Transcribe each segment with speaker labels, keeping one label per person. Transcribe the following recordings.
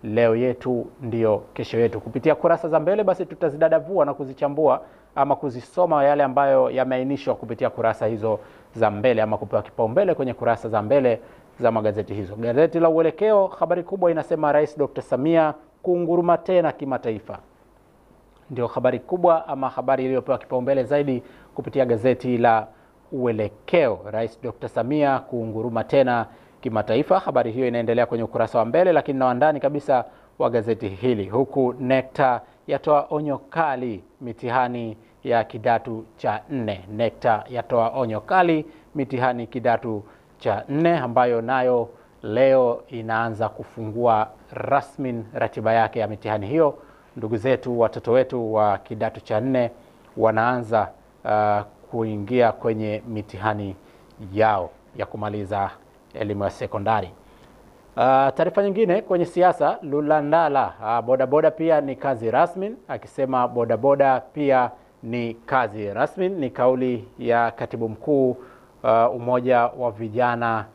Speaker 1: leo yetu ndio kesho yetu. Kupitia kurasa za mbele basi tutazidadavua na kuzichambua ama kuzisoma yale ambayo yameainishwa kupitia kurasa hizo za mbele ama kupewa kipaumbele kwenye kurasa za mbele za magazeti hizo. Gazeti la Uelekeo, habari kubwa inasema Rais Dr. Samia kuunguruma tena kimataifa. Ndio habari kubwa ama habari iliyopewa kipaumbele zaidi kupitia gazeti la Uelekeo. Rais Dr. Samia kuunguruma tena kimataifa. Habari hiyo inaendelea kwenye ukurasa wa mbele, lakini na ndani kabisa wa gazeti hili, huku NECTA yatoa onyo kali mitihani ya kidato cha 4. NECTA yatoa onyo kali mitihani kidato cha 4, ambayo nayo leo inaanza kufungua rasmi ratiba yake ya mitihani hiyo. Ndugu zetu, watoto wetu wa kidato cha 4 wanaanza kuingia kwenye mitihani yao ya kumaliza elimu ya sekondari. Taarifa nyingine kwenye siasa, Lulandala, bodaboda pia ni kazi rasmi, akisema bodaboda pia ni kazi rasmi. Ni kauli ya katibu mkuu Umoja wa Vijana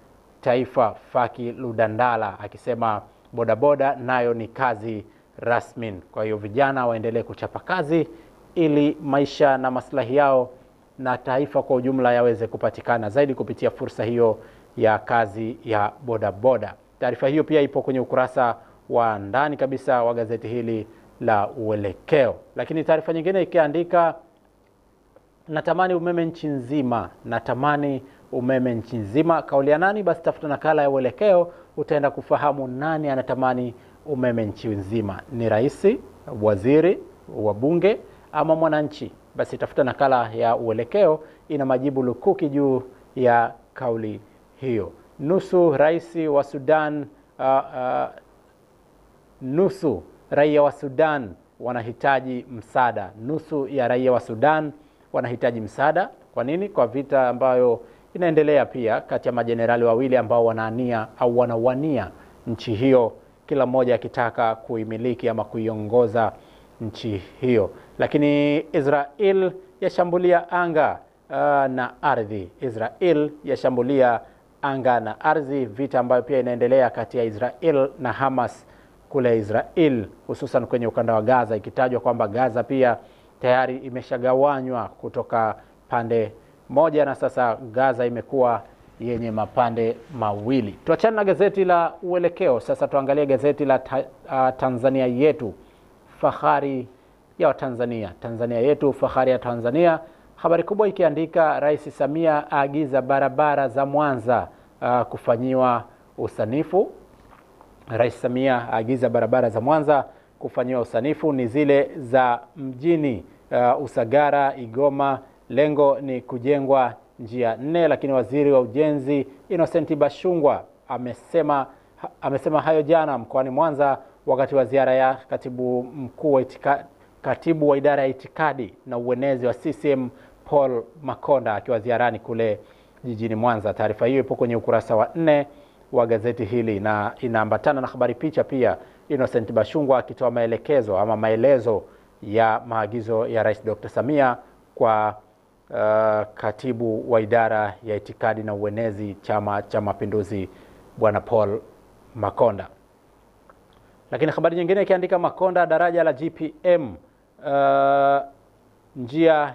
Speaker 1: Taifa Faki Lulandala, akisema bodaboda nayo ni kazi rasmi. Kwa hiyo vijana waendelee kuchapa kazi ili maisha na maslahi yao na taifa kwa ujumla yaweze kupatikana zaidi kupitia fursa hiyo ya kazi ya bodaboda. Taarifa hiyo pia ipo kwenye ukurasa wa ndani kabisa wa gazeti hili la Uelekeo. Lakini taarifa nyingine ikiandika natamani umeme nchi nzima, natamani umeme nchi nzima. Kauli ya nani? Basi tafuta nakala ya Uelekeo utaenda kufahamu nani anatamani umeme nchi nzima. Ni rais, waziri, wabunge ama mwananchi? Basi tafuta nakala ya Uelekeo, ina majibu lukuki juu ya kauli hiyo. Nusu rais wa Sudan, nusu raia wa Sudan wanahitaji msaada. Nusu ya raia wa Sudan wanahitaji msaada. Kwa nini? Kwa vita ambayo inaendelea pia kati ya majenerali wawili ambao wanaania au wanawania nchi hiyo, kila mmoja akitaka kuimiliki ama kuiongoza nchi hiyo. Lakini Israel yashambulia anga na ardhi. Israel yashambulia anga na ardhi, vita ambayo pia inaendelea kati ya Israel na Hamas kule Israel, hususan kwenye ukanda wa Gaza, ikitajwa kwamba Gaza pia tayari imeshagawanywa kutoka pande moja na sasa Gaza imekuwa yenye mapande mawili. Tuachane na gazeti la Uelekeo, sasa tuangalie gazeti la Tanzania Yetu, fahari ya Tanzania. Tanzania Yetu, fahari ya Tanzania. Habari kubwa ikiandika Rais Samia aagiza barabara za Mwanza kufanyiwa usanifu. Rais Samia aagiza barabara za Mwanza kufanyiwa usanifu, ni zile za mjini Usagara, Igoma. Lengo ni kujengwa njia 4, lakini waziri wa ujenzi Innocent Bashungwa amesema hayo jana mkoani Mwanza wakati wa ziara ya katibu wa idara ya itikadi na uenezi wa CCM Paul Makonda akiwa ziarani kule jijini Mwanza. Taarifa hiyo ipo kwenye ukurasa wa 4 wa gazeti hili na inaambatana na habari picha pia, Innocent Bashungwa akitoa maelekezo ama maelezo ya maagizo ya Rais Dr. Samia kwa katibu wa idara ya itikadi na uenezi Chama cha Mapinduzi Bwana Paul Makonda. Lakini habari nyingine ikiandika Makonda, daraja la GPM njia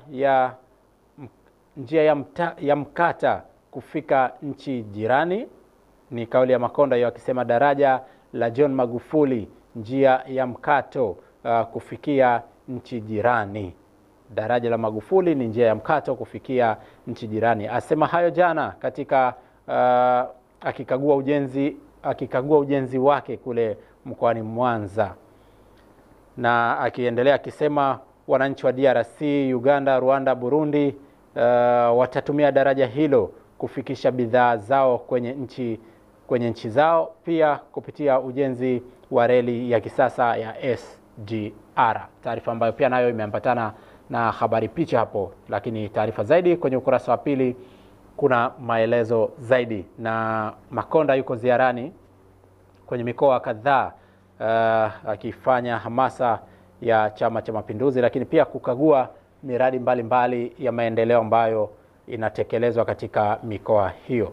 Speaker 1: ya mkata kufika nchi jirani. Ni kauli ya Makonda hiyo, akisema daraja la John Magufuli njia ya mkato kufikia nchi jirani. Daraja la Magufuli ni njia ya mkato kufikia nchi jirani. Asema hayo jana katika akikagua ujenzi wake kule mkoani Mwanza, na akiendelea akisema wananchi wa DRC, Uganda, Rwanda, Burundi watatumia daraja hilo kufikisha bidhaa zao kwenye nchi zao, pia kupitia ujenzi wa reli ya kisasa ya SGR. Taarifa ambayo pia nayo imeambatana na habari picha hapo, lakini taarifa zaidi kwenye ukurasa wa pili kuna maelezo zaidi. Na Makonda yuko ziarani kwenye mikoa kadhaa akifanya hamasa ya Chama cha Mapinduzi, lakini pia kukagua miradi mbalimbali ya maendeleo ambayo inatekelezwa katika mikoa hiyo.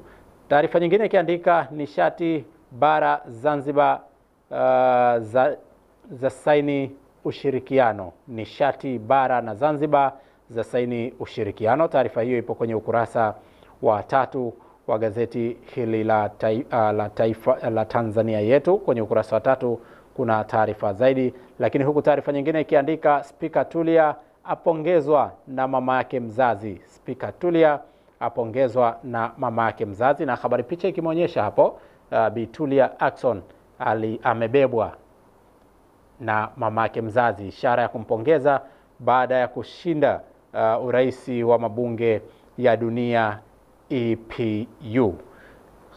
Speaker 1: Taarifa nyingine ikiandika nishati bara Zanzibar za saini ushirikiano. Nishati bara na Zanzibar za saini ushirikiano. Taarifa hiyo ipo kwenye ukurasa wa 3 wa gazeti hili la Tanzania Yetu. Kwenye ukurasa wa 3 kuna taarifa zaidi, lakini huku taarifa nyingine ikiandika Spika Tulia apongezwa na mama yake mzazi. Spika Tulia apongezwa na mama yake mzazi, na habari picha ikimwonyesha hapo Bi Tulia Ackson amebebwa na mama yake mzazi, ishara ya kumpongeza baada ya kushinda urais wa mabunge ya dunia EPU.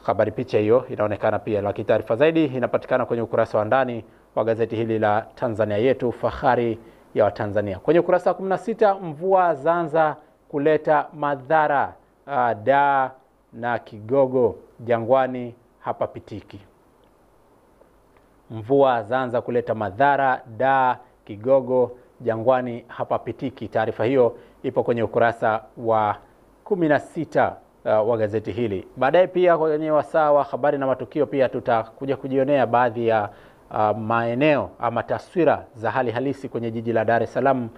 Speaker 1: Habari picha hiyo inaonekana pia, lakini taarifa zaidi inapatikana kwenye ukurasa wa ndani wa gazeti hili la Tanzania Yetu, fahari ya Watanzania. Kwenye ukurasa wa 16, mvua zaanza kuleta madhara Dar na Kigogo Jangwani hapapitiki. Mvua zaanza kuleta madhara Dar, Kigogo Jangwani hapapitiki. Taarifa hiyo ipo kwenye ukurasa wa 16 wa gazeti hili. Baadaye pia kwenye wasaa wa habari na matukio pia tutakuja kujionea baadhi ya maeneo ama taswira za hali halisi kwenye jiji la Dar es Salaam,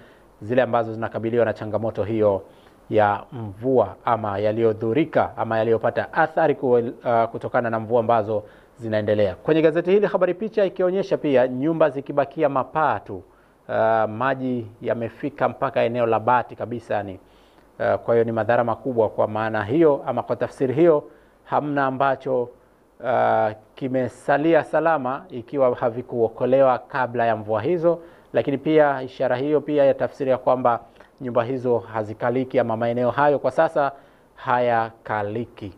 Speaker 1: zile ambazo zinakabiliwa na changamoto hiyo ya mvua ama yaliyodhurika ama yaliyopata athari kutokana na mvua ambazo zinaendelea. Kwenye gazeti hili habari picha ikionyesha pia nyumba zikibakia mapaa tu, maji yamefika mpaka eneo la bati kabisa yani. Kwa hiyo ni madhara makubwa. Kwa maana hiyo ama kwa tafsiri hiyo, hamna ambacho kimesalia salama ikiwa havikuokolewa kabla ya mvua hizo. Lakini pia ishara hiyo pia ya tafsiri ya kwamba nyumba hizo hazikaliki ama maeneo hayo kwa sasa hayakaliki.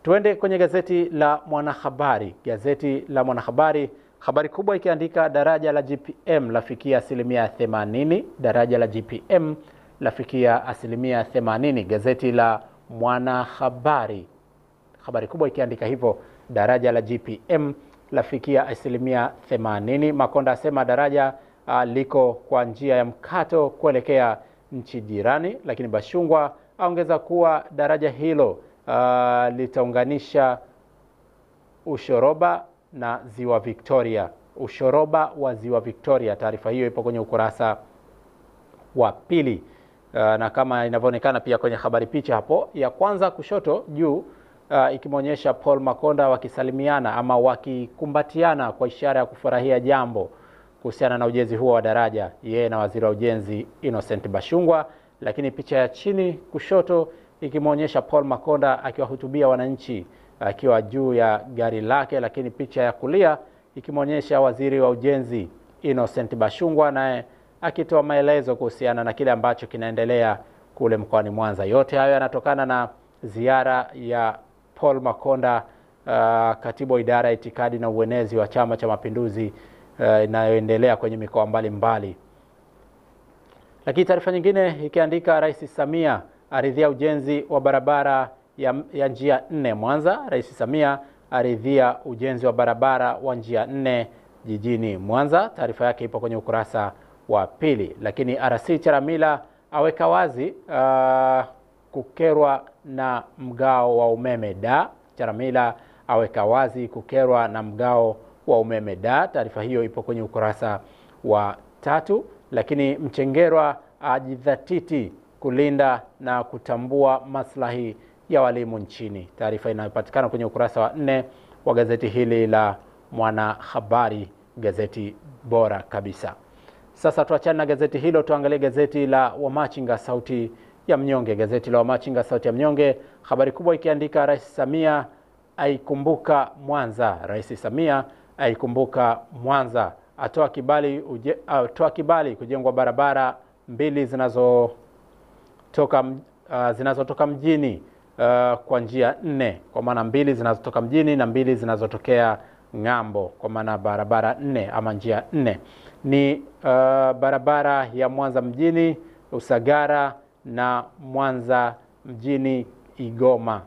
Speaker 1: Tuende kwenye gazeti la Mwanahabari. Gazeti la Mwanahabari, habari kubwa ikiandika daraja la GPM lafikia 80%. Daraja la GPM lafikia 80%. Gazeti la Mwanahabari, habari kubwa ikiandika hivyo, daraja la GPM lafikia 80%. Makonda asema daraja liko kwa njia ya mkato kuelekea nchi jirani. Lakini Bashungwa aongeza kuwa daraja hilo litaunganisha ushoroba na ziwa Victoria. Ushoroba wa ziwa Victoria. Taarifa hiyo ipo kwenye ukurasa wa 2. Na kama inavyoonekana pia kwenye habari picha hapo ya kwanza kushoto juu, ikimwonyesha Paul Makonda wakisalimiana ama wakikumbatiana kwa ishara ya kufurahia jambo kuhusiana na ujenzi huo wa daraja, yeye na waziri wa ujenzi Innocent Bashungwa. Lakini picha ya chini kushoto ikimwonyesha Paul Makonda akiwahutubia wananchi akiwa juu ya gari lake. Lakini picha ya kulia ikimwonyesha waziri wa ujenzi Innocent Bashungwa naye akitoa maelezo kuhusiana na kile ambacho kinaendelea kule mkoani Mwanza. Yote hayo yanatokana na ziara ya Paul Makonda, katibu wa idara ya itikadi na uenezi wa Chama cha Mapinduzi, inayoendelea kwenye mikoa mbalimbali. Lakini taarifa nyingine ikiandika Rais Samia aridhia ujenzi wa barabara ya njia 4 Mwanza. Rais Samia aridhia ujenzi wa barabara wa njia 4 jijini Mwanza. Taarifa yake ipo kwenye ukurasa wa 2. Lakini RC Charamila aweka wazi kukerwa na mgao wa umeme da. Charamila aweka wazi kukerwa na mgao wa umeme da. Taarifa hiyo ipo kwenye ukurasa wa 3. Lakini Mchengerwa ajidhatiti kulinda na kutambua maslahi ya walimu nchini. Taarifa inayopatikana kwenye ukurasa wa 4 wa gazeti hili la Mwanahabari, gazeti bora kabisa. Sasa tuachane na gazeti hilo, tuangalie gazeti la Wamachinga Sauti ya Mnyonge. Gazeti la Wamachinga Sauti ya Mnyonge, habari kubwa ikiandika Rais Samia aikumbuka Mwanza. Rais Samia aikumbuka Mwanza, atoa kibali kujengwa barabara 2 zinazotoka mjini kwa njia 4, kwa maana 2 zinazotoka mjini na 2 zinazotokea ng'ambo, kwa maana barabara 4 ama njia 4 ni barabara ya Mwanza mjini, Usagara na Mwanza mjini Igoma.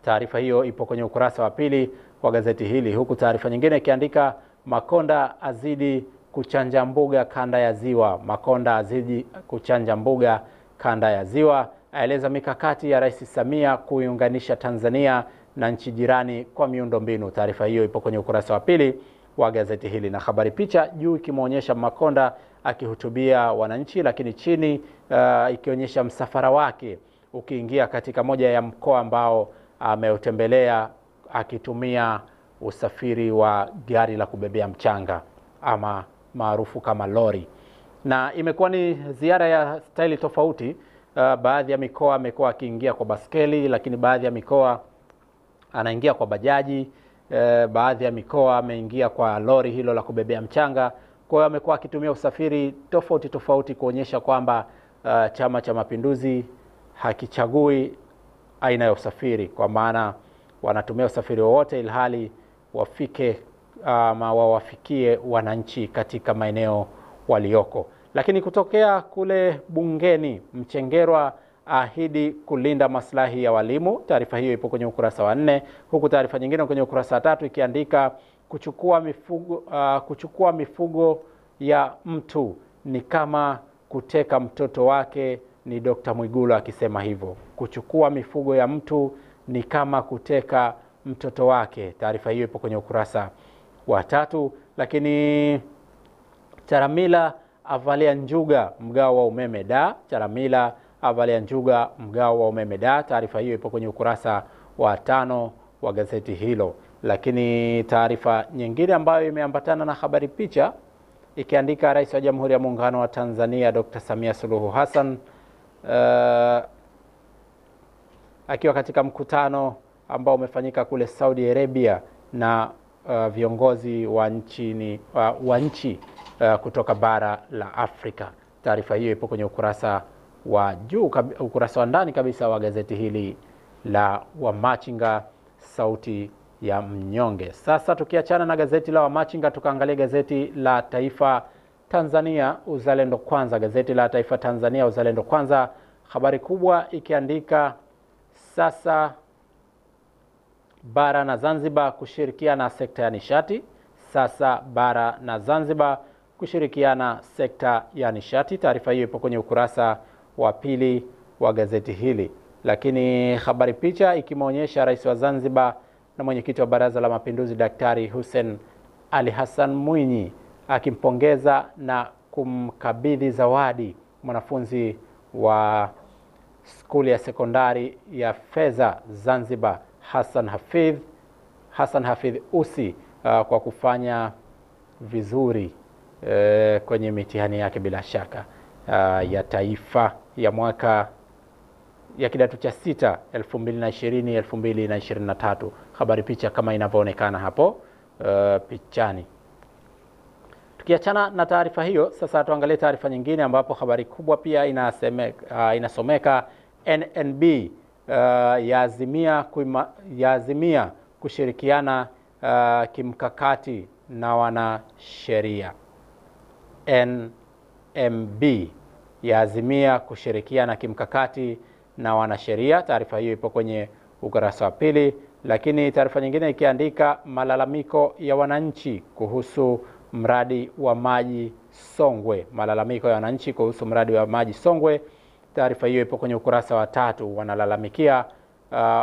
Speaker 1: Taarifa hiyo ipo kwenye ukurasa wa 2 wa gazeti hili, huku taarifa nyingine ikiandika Makonda azidi kuchanja mbuga kanda ya Ziwa. Makonda azidi kuchanja mbuga kanda ya Ziwa, aeleza mikakati ya Rais Samia kuiunganisha Tanzania na nchi jirani kwa miundombinu. Taarifa hiyo ipo kwenye ukurasa wa 2 wa gazeti hili, na habari picha juu ikimwonyesha Makonda akihutubia wananchi, lakini chini ikionyesha msafara wake ukiingia katika moja ya mkoa ambao ameutembelea akitumia usafiri wa gari la kubebea mchanga ama maarufu kama lori. Na imekuwa ni ziara ya staili tofauti. Baadhi ya mikoa amekuwa akiingia kwa baskeli, lakini baadhi ya mikoa anaingia kwa bajaji, baadhi ya mikoa ameingia kwa lori hilo la kubebea mchanga. Kwa hiyo amekuwa akitumia usafiri tofauti tofauti kuonyesha kwamba Chama cha Mapinduzi hakichagui aina ya usafiri, kwa maana wanatumia usafiri wowote ilhali wafike wawafikie wananchi katika maeneo walioko. Lakini kutokea kule bungeni, Mchengerwa ahidi kulinda maslahi ya walimu. Taarifa hiyo ipo kwenye ukurasa wa 4, huku taarifa nyingine kwenye ukurasa wa 3 ikiandika kuchukua mifugo ya mtu ni kama kuteka mtoto wake. Ni Dr. Mwigulu akisema hivyo. Kuchukua mifugo ya mtu ni kama kuteka mtoto wake. Taarifa hiyo ipo kwenye ukurasa wa 3. Lakini Chalamila avalia njuga mgao wa umeme da. Chalamila avalia njuga mgao wa umeme da. Taarifa hiyo ipo kwenye ukurasa wa 5 wa gazeti hilo. Lakini taarifa nyingine ambayo imeambatana na habari picha ikiandika Rais wa Jamhuri ya Muungano wa Tanzania Dr. Samia Suluhu Hassan akiwa katika mkutano ambao umefanyika kule Saudi Arabia na viongozi wa nchi kutoka bara la Afrika. Taarifa hiyo ipo kwenye ukurasa wa juu, ukurasa wa ndani kabisa wa gazeti hili la Wamachinga, sauti ya mnyonge. Sasa tukiachana na gazeti la Wamachinga, tukaangalia gazeti la Taifa Tanzania Uzalendo Kwanza. Gazeti la Taifa Tanzania Uzalendo Kwanza, habari kubwa ikiandika sasa bara na Zanzibar kushirikiana sekta ya nishati. Sasa bara na Zanzibar kushirikiana sekta ya nishati. Taarifa hiyo ipo kwenye ukurasa wa 2 wa gazeti hili. Lakini habari picha ikimwonyesha Rais wa Zanzibar na mwenyekiti wa Baraza la Mapinduzi Daktari Hussein Ali Hassan Mwinyi akimpongeza na kumkabidhi zawadi mwanafunzi wa skuli ya sekondari ya Fedha Zanzibar Hassan Hafidh Usi kwa kufanya vizuri kwenye mitihani yake bila shaka ya taifa ya mwaka ya kidato cha 6 2020-2023. Habari picha kama inavyoonekana hapo pichani. Tukiachana na taarifa hiyo, sasa tuangalie taarifa nyingine ambapo habari kubwa pia inasomeka NNB yaazimia kushirikiana kimkakati na wanasheria. NMB yaazimia kushirikiana kimkakati na wanasheria. Taarifa hiyo ipo kwenye ukurasa wa 2. Lakini taarifa nyingine ikiandika malalamiko ya wananchi kuhusu mradi wa maji Songwe. Malalamiko ya wananchi kuhusu mradi wa maji Songwe. Taarifa hiyo ipo kwenye ukurasa wa 3. Wanalalamikia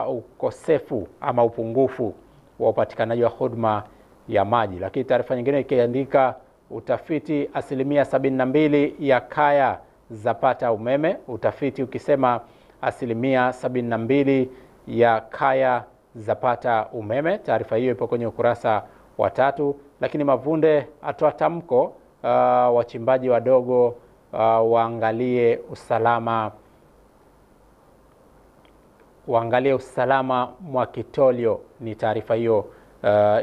Speaker 1: ukosefu ama upungufu wa upatikanaji wa huduma ya maji. Lakini taarifa nyingine ikiandika utafiti 72% ya kaya zapata umeme. Utafiti ukisema 72% ya kaya zapata umeme. Taarifa hiyo ipo kwenye ukurasa wa 3. Lakini Mavunde atoa tamko wachimbaji wadogo waangalie usalama mwa Kitolio. Ni taarifa hiyo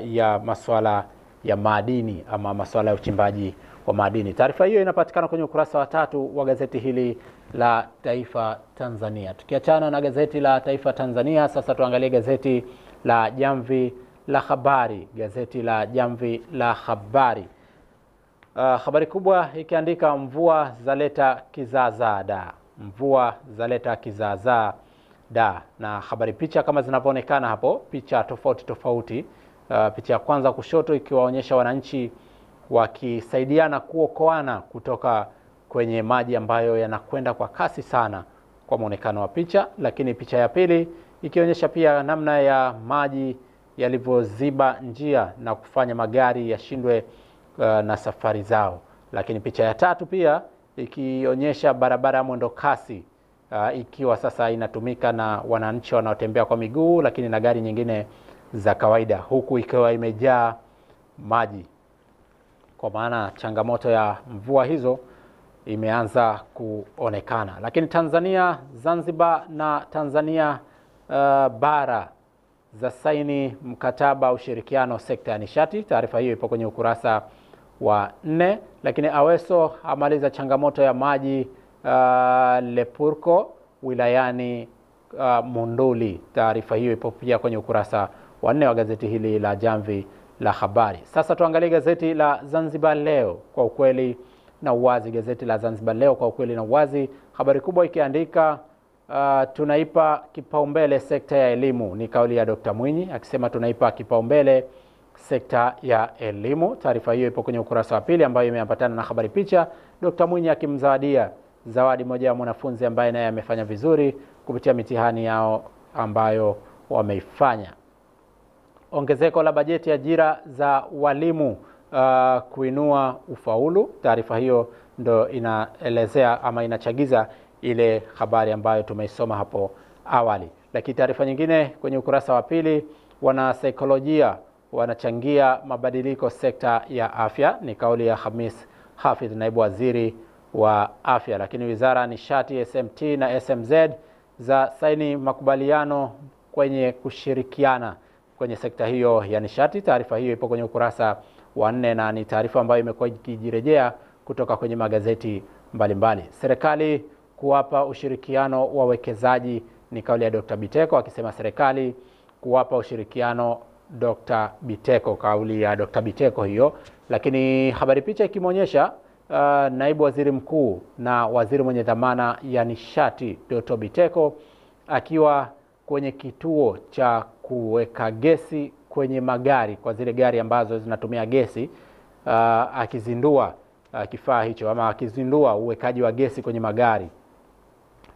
Speaker 1: ya masuala ya madini ama masuala ya uchimbaji wa madini. Taarifa hiyo inapatikana kwenye ukurasa wa 3 wa gazeti hili la Taifa Tanzania. Tukiachana na gazeti la Taifa Tanzania, sasa tuangalie gazeti la Jamvi la Habari. Gazeti la Jamvi la Habari, habari kubwa ikiandika mvua zaleta kizaazaa da. Mvua zaleta kizaazaa da. Na habari picha kama zinavyoonekana hapo, picha tofauti. Picha ya kwanza kushoto ikiwaonyesha wananchi wakisaidiana kuokoana kutoka kwenye maji ambayo yanakwenda kwa kasi sana kwa muonekano wa picha. Lakini picha ya pili ikionyesha pia namna ya maji yalivyoziba njia na kufanya magari yashindwe na safari zao. Lakini picha ya tatu pia ikionyesha barabara ya mwendo kasi ikiwa sasa inatumika na wananchi wanaotembea kwa miguu, lakini na gari nyingine za kawaida, huku ikiwa imejaa maji, kwa maana changamoto ya mvua hizo imeanza kuonekana. Lakini Tanzania, Zanzibar na Tanzania bara za saini mkataba ushirikiano sekta ya nishati. Taarifa hiyo ipo kwenye ukurasa wa 4. Lakini Aweso amaliza changamoto ya maji Lepurko wilayani Monduli. Taarifa hiyo ipo pia kwenye ukurasa wa 4 wa gazeti hili la Jamvi la Habari. Sasa tuangalie gazeti la Zanzibar Leo kwa ukweli na uwazi. Gazeti la Zanzibar Leo kwa ukweli na uwazi, habari kubwa ikiandika tunaipa kipaumbele sekta ya elimu. Ni kauli ya Dr. Mwinyi akisema tunaipa kipaumbele sekta ya elimu. Taarifa hiyo ipo kwenye ukurasa wa 2 ambayo imeambatana na habari picha, Dr. Mwinyi akimzawadia zawadi moja ya mwanafunzi ambaye naye amefanya vizuri kupitia mitihani yao ambayo wameifanya. Ongezeko la bajeti ya ajira za walimu kuinua ufaulu. Taarifa hiyo ndo inaelezea ama inachagiza ile habari ambayo tumeisoma hapo awali. Lakini taarifa nyingine kwenye ukurasa wa 2, wana saikolojia wanachangia mabadiliko sekta ya afya. Ni kauli ya Hamis Hafidh, naibu waziri wa afya. Lakini wizara ya nishati SMT na SMZ za saini makubaliano kwenye kushirikiana kwenye sekta hiyo ya nishati. Taarifa hiyo ipo kwenye ukurasa wa 4 na ni taarifa ambayo imekuwa ikijirejea kutoka kwenye magazeti mbalimbali. Serikali kuwapa ushirikiano wawekezaji. Ni kauli ya Dr. Biteko akisema serikali kuwapa ushirikiano Dr. Biteko, kauli ya Dr. Biteko hiyo. Lakini habari picha ikimonyesha naibu waziri mkuu na waziri mwenye dhamana ya nishati Dr. Biteko akiwa kwenye kituo cha kuweka gesi kwenye magari kwa zile gari ambazo zinatumia gesi, akizindua kifaa hicho ama akizindua uwekaji wa gesi kwenye magari.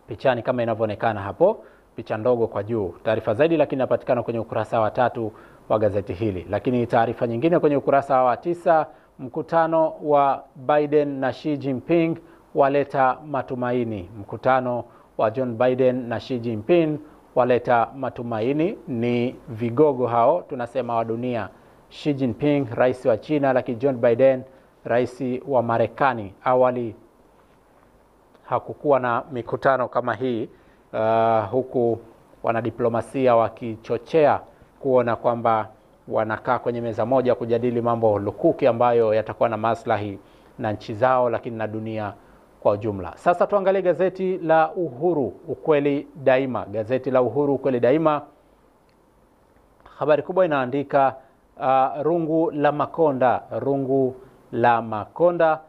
Speaker 1: Pichani kama inavyoonekana hapo, picha ndogo kwa juu. Taarifa zaidi lakini inapatikana kwenye ukurasa wa 3 wa gazeti hili. Lakini taarifa nyingine kwenye ukurasa wa 9, mkutano wa Biden na Xi Jinping waleta matumaini. Mkutano wa John Biden na Xi Jinping waleta matumaini. Ni vigogo hao tunasema wa dunia. Xi Jinping rais wa China, lakini John Biden rais wa Marekani. Awali hakukuwa na mikutano kama hii, huku wanadiplomasia wakichochea kuona kwamba wanakaa kwenye meza moja kujadili mambo lukuki ambayo yatakuwa na maslahi na nchi zao, lakini na dunia kwa ujumla. Sasa tuangalie gazeti la Uhuru ukweli daima. Gazeti la Uhuru ukweli daima, habari kubwa inaandika rungu la Makonda. Rungu la Makonda,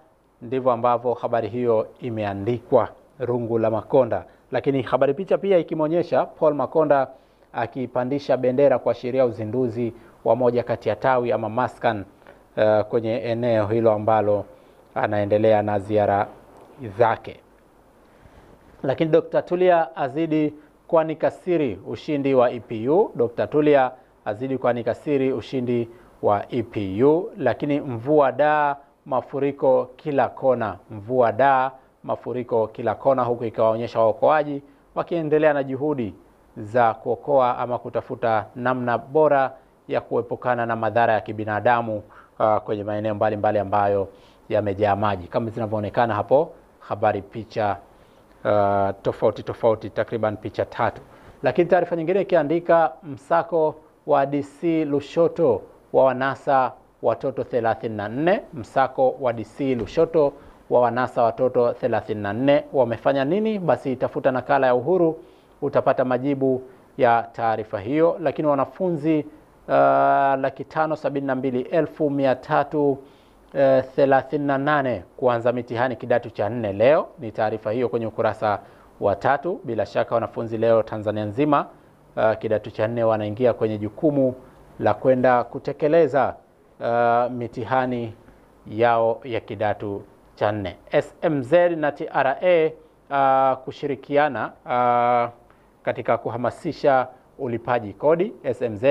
Speaker 1: ndivyo ambavyo habari hiyo imeandikwa, rungu la Makonda. Lakini habari picha pia ikimonyesha Paul Makonda akipandisha bendera kuashiria uzinduzi wa moja kati ya tawi ama maskan kwenye eneo hilo ambalo anaendelea na ziara zake. Lakini Dr. Tulia azidi kuanika siri ushindi wa EPU. Dr. Tulia azidi kuanika siri ushindi wa EPU. Lakini mvua da mafuriko kila kona. Mvua da mafuriko kila kona, huku ikawaonyesha waokoaji wakiendelea na juhudi za kuokoa ama kutafuta namna bora ya kuepukana na madhara ya kibinadamu kwenye maeneo mbalimbali ambayo yamejaa maji kama zinavyoonekana hapo. Habari picha tofauti takriban picha 3. Lakini taarifa nyingine ikiandika msako wa DC Lushoto wa wanasa watoto 34. Msako wa DC Lushoto wa wanasa watoto 34 wamefanya nini? Basi tafuta nakala ya Uhuru utapata majibu ya taarifa hiyo. Lakini wanafunzi 572,338 kuanza mitihani kidato cha 4 leo. Ni taarifa hiyo kwenye ukurasa wa 3. Bila shaka wanafunzi leo Tanzania nzima kidato cha 4 wanaingia kwenye jukumu la kwenda kutekeleza mitihani yao ya kidato cha 4. SMZ na TRA kushirikiana katika kuhamasisha ulipaji kodi. SMZ